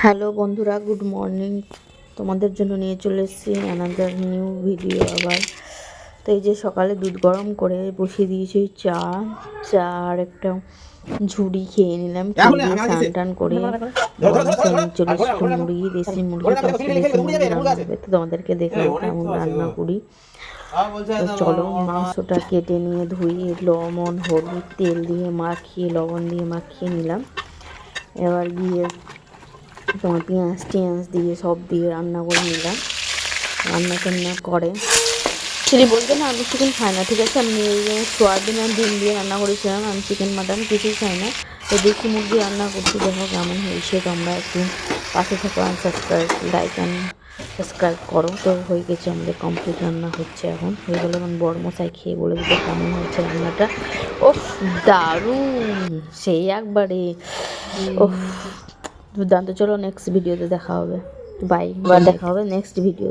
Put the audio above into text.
Hello বন্ধুরা, good morning. তোমাদের জন্য নিয়ে চলে এসেছি অ্যানাদার নিউ ভিডিও আবার। তো এই যে সকালে দুধ গরম করে বসিয়ে দিয়েছি চা আর একটা ঝুড়ি খেয়ে নিলাম। খেয়ে দিয়ে স্নান টান করে বর্মশাই নিয়ে চলে এসেছিল মুরগি, দেশি মুরগি। তো আজকে দেশি মুরগি রান্না হবে, তো তোমাদেরকে দেখলাম কেমন রান্না করি। তো চলো, মাংসটা কেটে নিয়ে ধুয়ে লবণ হলুদ তেল দিয়ে মাখিয়ে লবণ দিয়ে মাখিয়ে নিলাম। এবার গিয়ে তোমার পেঁয়াজ দিয়ে সব দিয়ে রান্না করে নিলাম। রান্না টান্না করে চিলি বলতে না, আমি চিকেন খাই না, ঠিক আছে। আমি সোয়াবিন আর ডিম দিয়ে রান্না করেছিলাম। আমি চিকেন মাটন কিছুই খাই না। তো দেশি মুরগি রান্না করছি। দেখো কেমন হয়েছে, তোমরা একটু পাশে থাকো, সাবস্ক্রাইব লাইক অ্যান্ড সাবস্ক্রাইব করো। তো হয়ে গেছে আমাদের কমপ্লিট, রান্না হচ্ছে এখন। হয়ে গেলো এখন বড় মশাই খেয়ে বলে দিতে কেমন হয়েছে রান্নাটা। ওফ, দারুণ, সেই একবারে ওফ দুর্দান্ত। চলো নেক্সট ভিডিওতে দেখা হবে, বাই। দেখা হবে নেক্সট ভিডিও।